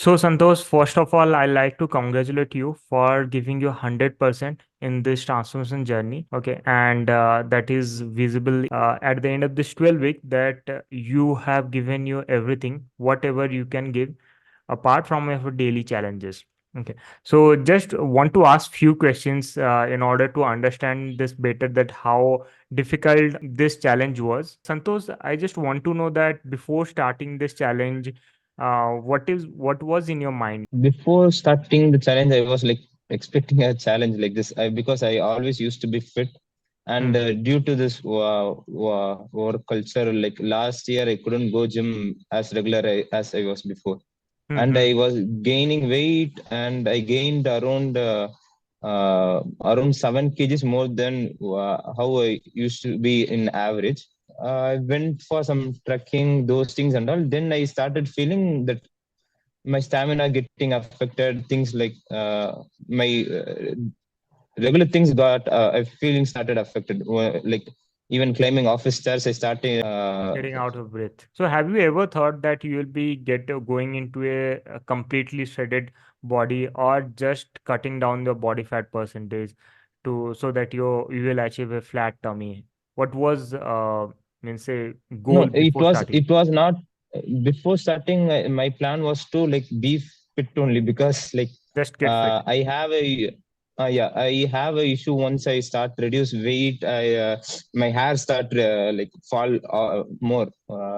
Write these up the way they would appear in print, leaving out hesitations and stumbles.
So, Santosh, first of all, I like to congratulate you for giving you 100% in this transformation journey. Okay. And that is visible at the end of this 12 week that you have given you everything, whatever you can give, apart from your daily challenges. Okay. So, just want to ask few questions in order to understand this better, that how difficult this challenge was. Santosh, I just want to know that before starting this challenge, what was in your mind? Before starting the challenge, I was like expecting a challenge like this because I always used to be fit. And Hmm. due to this work culture, like last year, I couldn't go gym as regular as I was before. And Hmm. I was gaining weight, and I gained around 7 kgs more than how I used to be in average. I went for some trekking, those things and all. Then I started feeling that my stamina getting affected. Things like my regular things got I feeling started affected. Like even climbing office stairs, I started. Getting out of breath. So, have you ever thought that you will be going into a completely shredded body, or just cutting down the body fat percentage to so that you will achieve a flat tummy? What was means say No, goal before starting? it was not before starting. My plan was to like be fit only because like Just get fit. I have a yeah, I have a issue. Once I start reduce weight, I my hair start like fall more.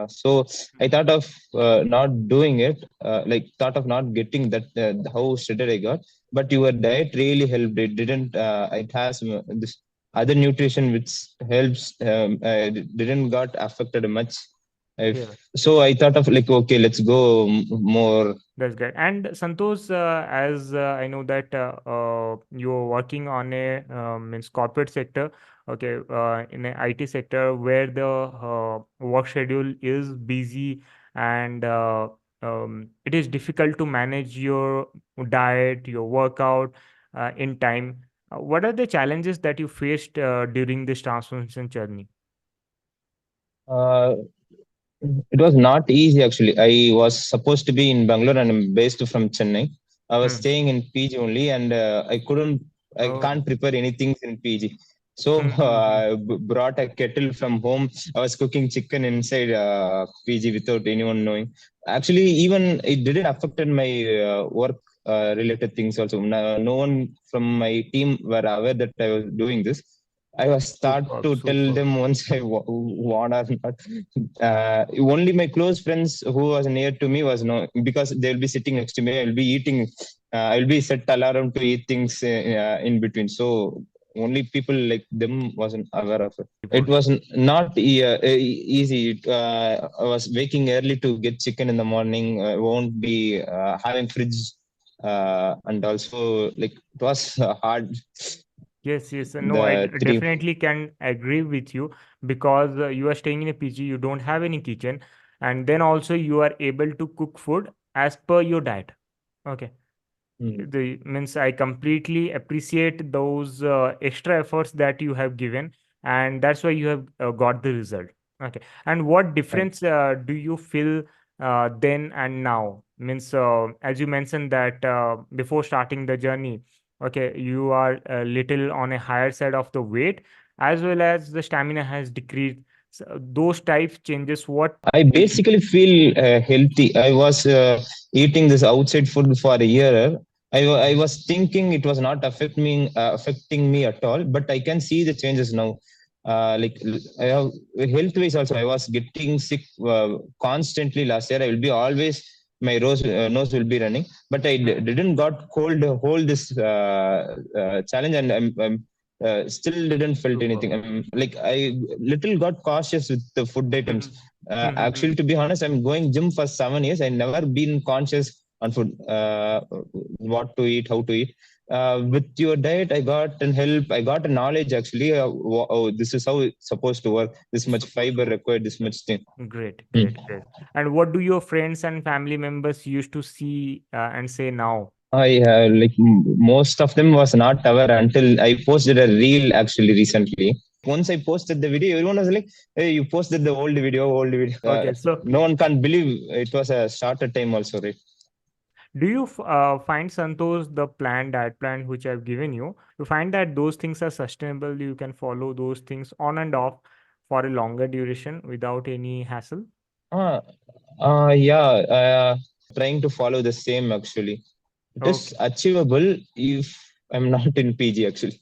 So I thought of not doing it. Like thought of not getting that how shredded I got. But your diet really helped. It didn't. It has this other nutrition which helps didn't got affected much. If Yeah. so, I thought of like, okay, let's go more. That's great. And Santosh, as I know that you're working on a means corporate sector, okay, in an IT sector where the work schedule is busy, and it is difficult to manage your diet, your workout in time. What are the challenges that you faced during this transformation journey? Uh, it was not easy actually. I was supposed to be in Bangalore and I'm based from Chennai. I was Hmm. staying in PG only, and I Oh. can't prepare anything in PG. So Hmm, hmm, hmm. brought a kettle from home. I was cooking chicken inside PG without anyone knowing. Actually, even it didn't affect my work related things also. No one from my team were aware that I was doing this. I was start Superb, to tell superb. them once I want or not. Only my close friends who was near to me was no, because they'll be sitting next to me. I'll be eating. I'll be set alarm to eat things in between. So only people like them wasn't aware of it. It Reports. was not easy. I was waking early to get chicken in the morning. I won't be having fridge, and also like it was hard. Yes, yes. No, The three. definitely can agree with you, because you are staying in a PG, you don't have any kitchen, and then also you are able to cook food as per your diet. Okay. Mm. The means I completely appreciate those extra efforts that you have given, and that's why you have got the result. Okay. And what difference do you feel then and now? Means as you mentioned that before starting the journey, okay, you are a little on a higher side of the weight, as well as the stamina has decreased. So those type changes, what I you feel? basically feel healthy. I was eating this outside food for a year. I Mhm. was thinking it was not affecting me at all, but I can see the changes now. Like I have health wise also, I was getting sick constantly last year. I will be always nose will be running, but Mhm. didn't got cold whole this challenge, and I'm still didn't felt Super. anything. Like I little got cautious with the food items. Mhm. Actually, Mhm. to be honest, I'm going gym for 7 years. I never been conscious on food, what to eat, how to eat. With your diet, I got an help. I got a knowledge actually. Oh, this is how it's supposed to work. This much Super, fiber super. required. This much thing. Great, Hmm. great, great. And what do your friends and family members used to see and say now? I like most of them was not aware until I posted a reel actually recently. Once I posted the video, everyone was like, "Hey, you posted the old video, old video." Okay, so No one can believe it was a shorter time also, right? Do you find, Santosh, the plan, diet plan which I've given you, you find that those things are sustainable? You can follow those things on and off for a longer duration without any hassle? Uh, yeah, trying to follow the same actually. It is Okay. achievable if I'm not in PG actually.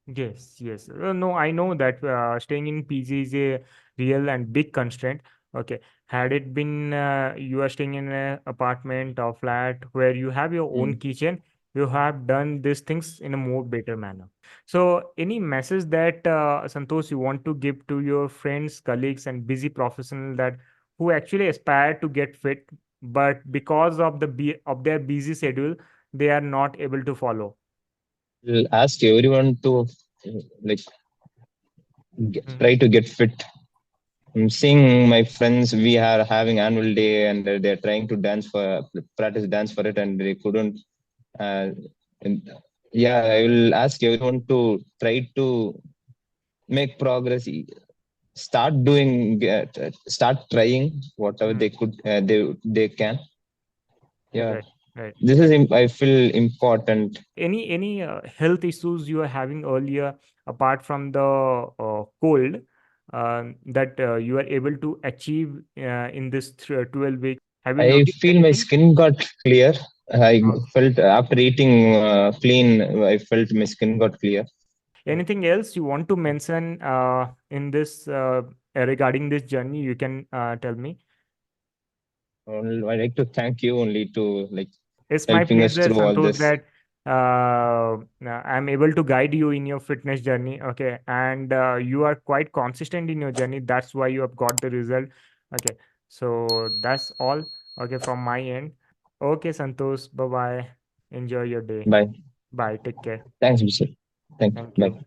Yes, yes. No, I know that staying in PG is a real and big constraint. Okay. Had it been you are staying in an apartment or flat where you have your own Mm. kitchen, you have done these things in a more better manner. So, any message that Santosh you want to give to your friends, colleagues, and busy professionals that who actually aspire to get fit, but because of of their busy schedule, they are not able to follow? I'll ask everyone to like try to get fit. I'm seeing my friends. We are having annual day, and they're trying to dance for practice dance for it, and they couldn't. Uh, and yeah, I will ask everyone to try to make progress. Start doing, start trying whatever Mm-hmm. they could, they can. Yeah, Right, right. this is I feel important. Any health issues you are having earlier apart from the cold that you are able to achieve in this 12 weeks? Have you I noticed feel my anything? skin got clear. I Okay. felt after eating clean, I felt my skin got clear. Anything else you want to mention in this regarding this journey? You can tell me. I like to thank you only to like It's my helping us pleasure, through all Santosh, this. that I'm able to guide you in your fitness journey. Okay. And you are quite consistent in your journey. That's why you have got the result. Okay. So that's all. Okay. From my end. Okay, Santosh. Bye bye. Enjoy your day. Bye. Bye. Take care. Thanks, Vishal. Thank you. Thank you. Bye.